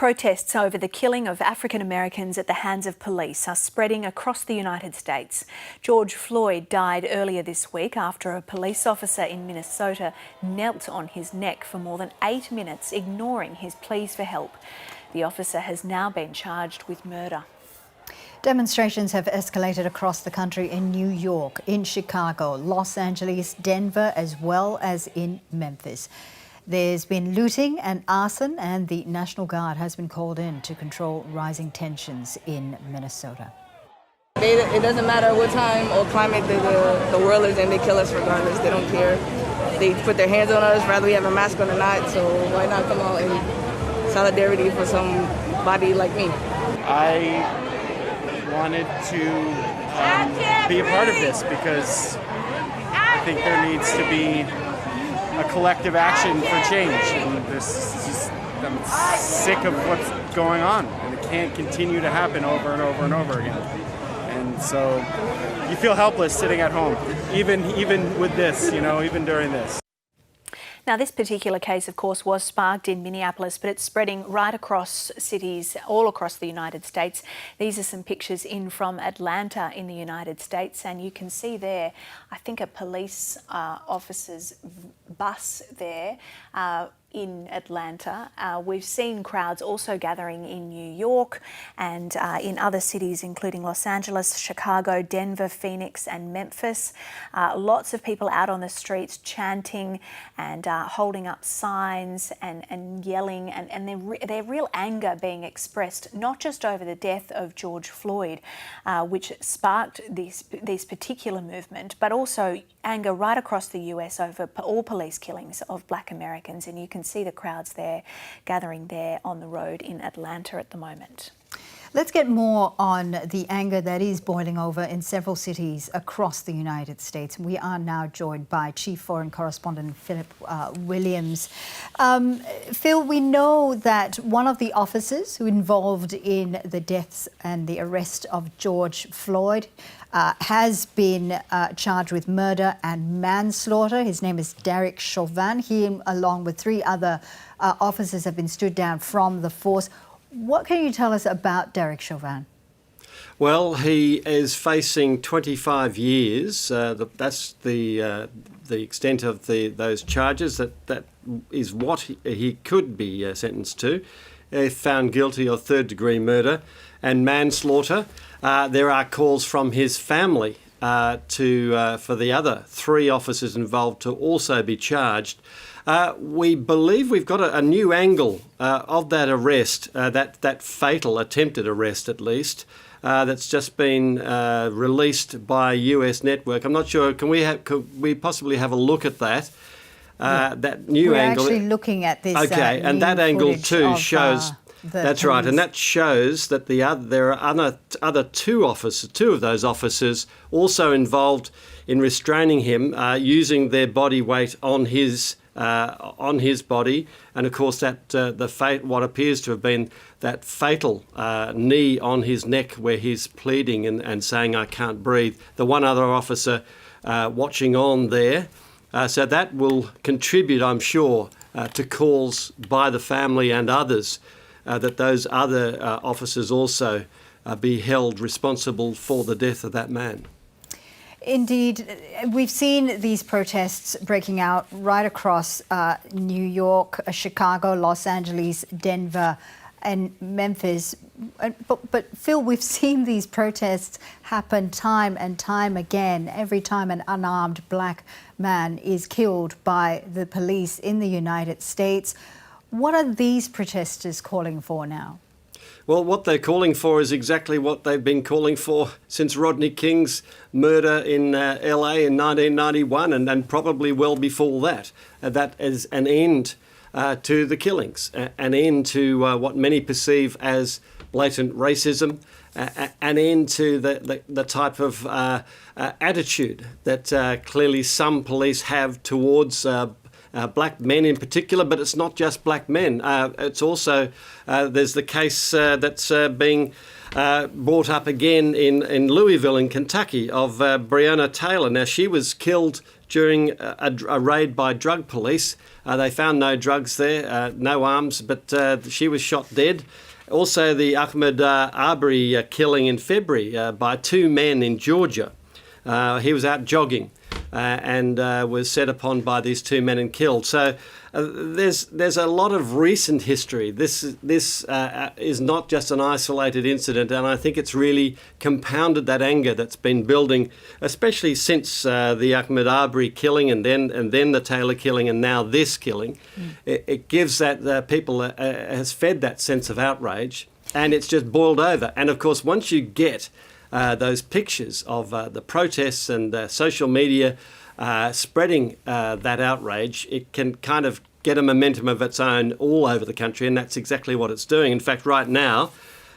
Protests over the killing of African Americans at the hands of police are spreading across the United States. George Floyd died earlier this week after a police officer in Minnesota knelt on his neck for more than 8 minutes, ignoring his pleas for help. The officer has now been charged with murder. Demonstrations have escalated across the country in New York, in Chicago, Los Angeles, Denver, as well as in Memphis. There's been looting and arson, and the National Guard has been called in to control rising tensions in Minnesota. It doesn't matter what time or climate the world is in, they kill us regardless. They don't care. They put their hands on us, whether we have a mask on or not, so why not come out in solidarity for somebody like me? I wanted to be a part of this because I think there needs to be a collective action for change. And I'm sick of what's going on, and it can't continue to happen over and over and over again. And so you feel helpless sitting at home, even with this, even during this. Now, this particular case, of course, was sparked in Minneapolis, but it's spreading right across cities all across the United States. These are some pictures in from Atlanta in the United States, and you can see there, I think, a police officer's bus there in Atlanta. We've seen crowds also gathering in New York and in other cities, including Los Angeles, Chicago, Denver, Phoenix and Memphis. Lots of people out on the streets chanting and holding up signs and yelling, and their real anger being expressed, not just over the death of George Floyd, which sparked this particular movement, but also anger right across the US over all police killings of Black Americans. And you can see the crowds there gathering there on the road in Atlanta at the moment. Let's get more on the anger that is boiling over in several cities across the United States. We are now joined by Chief Foreign Correspondent Philip Williams. Phil, we know that one of the officers who involved in the deaths and the arrest of George Floyd has been charged with murder and manslaughter. His name is Derek Chauvin. He, along with 3 other officers, have been stood down from the force. What can you tell us about Derek Chauvin? Well, he is facing 25 years. That's the extent of those charges. That is what he could be sentenced to, if found guilty of third-degree murder and manslaughter. There are calls from his family for the other 3 officers involved to also be charged. We believe we've got a new angle of that arrest, that fatal attempted arrest at least, that's just been released by US network. I'm not sure, could we possibly have a look at that? That new angle. We're actually looking at this. Okay, and that angle too shows. That's police. Right, and that shows that there are other 2 officers, 2 of those officers also involved in restraining him, using their body weight on his body, and of course that what appears to have been that fatal knee on his neck where he's pleading and saying, "I can't breathe." The one other officer watching on there. So that will contribute, I'm sure, to calls by the family and others that those other officers also be held responsible for the death of that man. Indeed, we've seen these protests breaking out right across New York, Chicago, Los Angeles, Denver and Memphis. But Phil, we've seen these protests happen time and time again. Every time an unarmed Black man is killed by the police in the United States. What are these protesters calling for now? Well, what they're calling for is exactly what they've been calling for since Rodney King's murder in LA in 1991 and probably well before that. That is an end to the killings, an end to what many perceive as blatant racism, an end to the type of attitude that clearly some police have towards Black men in particular, but it's not just Black men. It's also, there's the case that's being brought up again in Louisville in Kentucky of Breonna Taylor. Now, she was killed during a raid by drug police. They found no drugs there, no arms, but she was shot dead. Also, the Ahmed Arbery killing in February by two men in Georgia. He was out jogging and was set upon by these two men and killed. So there's a lot of recent history. This is not just an isolated incident, and I think it's really compounded that anger that's been building, especially since the Ahmed Arbery killing and then the Taylor killing and now this killing. It gives that people has fed that sense of outrage, and it's just boiled over. And of course, once you get those pictures of the protests and social media spreading that outrage, it can kind of get a momentum of its own all over the country, and that's exactly what it's doing. In fact, right now,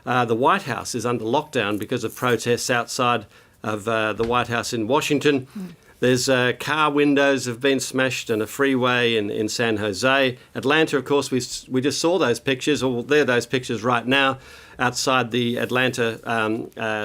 the White House is under lockdown because of protests outside of the White House in Washington. There's car windows have been smashed and a freeway in San Jose. Atlanta, of course, we just saw those pictures, or they're those pictures right now outside the Atlanta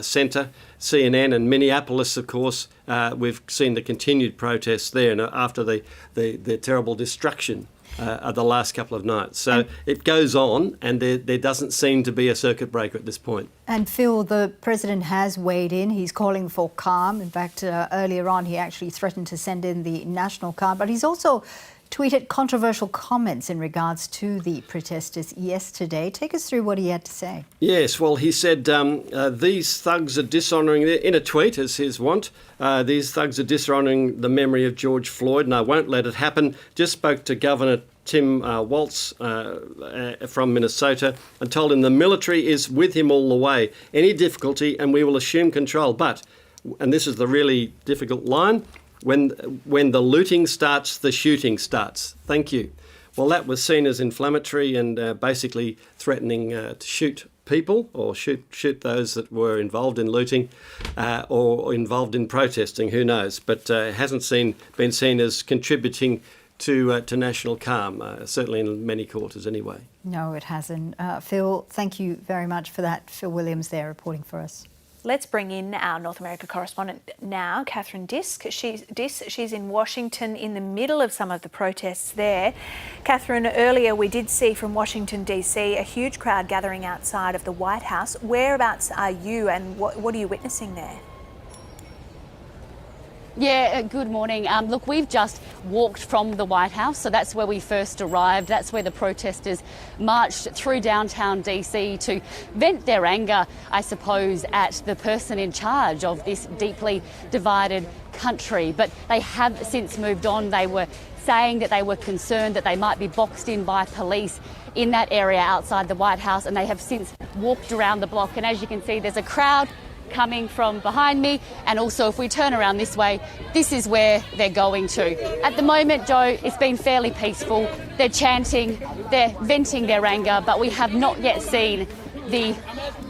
centre. CNN and Minneapolis, of course, we've seen the continued protests there and after the terrible destruction of the last couple of nights. So it goes on, and there doesn't seem to be a circuit breaker at this point. And Phil, the President has weighed in. He's calling for calm. In fact, earlier on, he actually threatened to send in the National Guard, but he's also tweeted controversial comments in regards to the protesters yesterday. Take us through what he had to say. Yes, well, he said these thugs are dishonouring, in a tweet as his wont, these thugs are dishonouring the memory of George Floyd and I won't let it happen. Just spoke to Governor Tim Walz from Minnesota and told him the military is with him all the way. Any difficulty and we will assume control. But, and this is the really difficult line, when the looting starts, the shooting starts. Thank you. Well, that was seen as inflammatory and basically threatening to shoot people or shoot those that were involved in looting or involved in protesting, who knows. But it hasn't been seen as contributing to national calm, certainly in many quarters anyway. No, it hasn't. Phil, thank you very much for that. Phil Williams there reporting for us. Let's bring in our North America correspondent now, Catherine Diss. She's in Washington in the middle of some of the protests there. Catherine, earlier we did see from Washington, D.C. a huge crowd gathering outside of the White House. Whereabouts are you and what are you witnessing there? Yeah, good morning. Look, we've just walked from the White House, so that's where we first arrived. That's where the protesters marched through downtown DC to vent their anger, I suppose, at the person in charge of this deeply divided country. But they have since moved on. They were saying that they were concerned that they might be boxed in by police in that area outside the White House, and they have since walked around the block. And as you can see, there's a crowd coming from behind me, and also if we turn around this way, this is where they're going to. At the moment, Joe, it's been fairly peaceful. They're chanting, they're venting their anger, but we have not yet seen the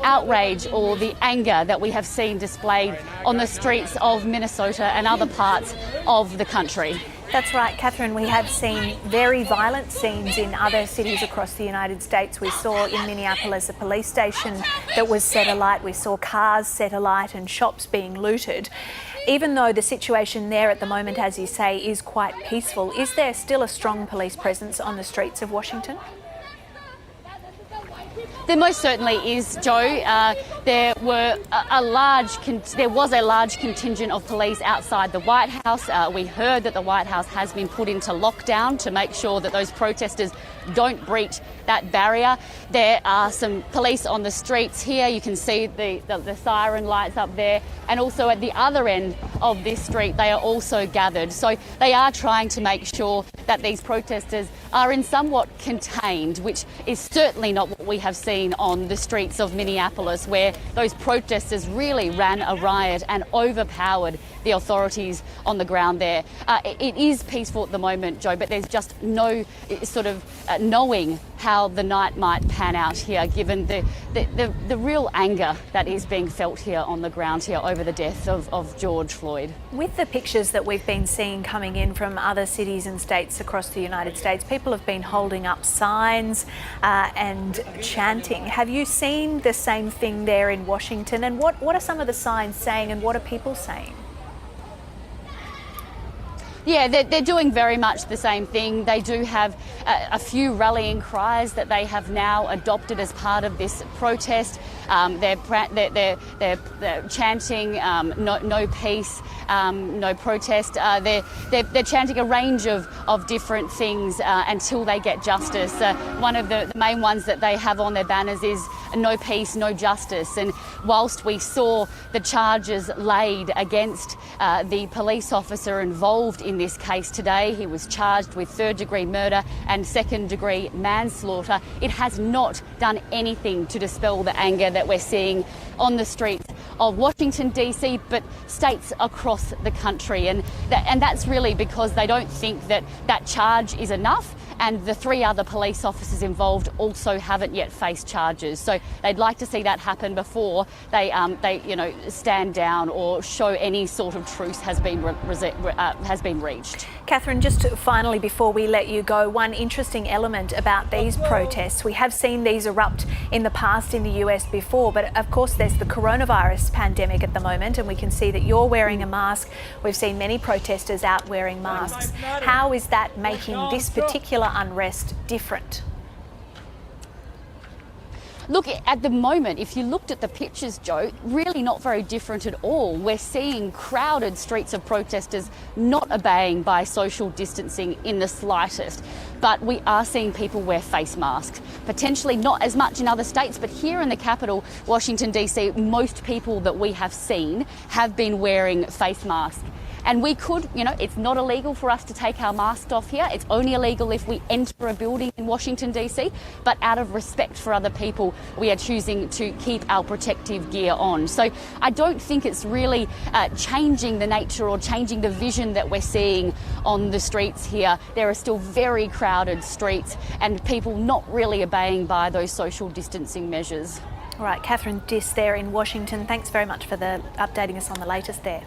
outrage or the anger that we have seen displayed on the streets of Minnesota and other parts of the country. That's right, Catherine. We have seen very violent scenes in other cities across the United States. We saw in Minneapolis a police station that was set alight. We saw cars set alight and shops being looted. Even though the situation there at the moment, as you say, is quite peaceful, is there still a strong police presence on the streets of Washington? There most certainly is, Joe. There was a large contingent of police outside the White House. We heard that the White House has been put into lockdown to make sure that those protesters don't breach that barrier. There are some police on the streets here. You can see the siren lights up there. And also at the other end of this street, they are also gathered. So they are trying to make sure that these protesters are in somewhat contained, which is certainly not what we have seen on the streets of Minneapolis, where those protesters really ran a riot and overpowered the authorities on the ground there. It is peaceful at the moment, Joe, but there's just no sort of knowing how the night might pan out here, given the real anger that is being felt here on the ground here over the death of George Floyd. With the pictures that we've been seeing coming in from other cities and states across the United States, people have been holding up signs and chanting. Have you seen the same thing there in Washington? And what are some of the signs saying and what are people saying? Yeah, they're doing very much the same thing. They do have a few rallying cries that they have now adopted as part of this protest. They're chanting no peace, no protest. They're chanting a range of different things until they get justice. One of the main ones that they have on their banners is no peace, no justice. And whilst we saw the charges laid against the police officer involved in this case today, he was charged with third-degree murder and second-degree manslaughter, it has not done anything to dispel the anger that we're seeing on the streets of Washington DC, but states across the country. And that's really because they don't think that that charge is enough, and the 3 other police officers involved also haven't yet faced charges. So they'd like to see that happen before they stand down or show any sort of truce has been reached. Catherine, just finally before we let you go, one interesting element about these protests, we have seen these erupt in the past in the US before, but of course there's the coronavirus pandemic at the moment, and we can see that you're wearing a mask. We've seen many protesters out wearing masks. How is that making this particular unrest different? Look, at the moment, if you looked at the pictures, Joe, really not very different at all. We're seeing crowded streets of protesters not obeying by social distancing in the slightest. But we are seeing people wear face masks. Potentially not as much in other states, but here in the capital, Washington DC, most people that we have seen have been wearing face masks. And we could, it's not illegal for us to take our masks off here. It's only illegal if we enter a building in Washington DC. But out of respect for other people, we are choosing to keep our protective gear on. So I don't think it's really changing the nature or changing the vision that we're seeing on the streets here. There are still very crowded streets and people not really obeying by those social distancing measures. All right, Catherine Diss there in Washington. Thanks very much for updating us on the latest there.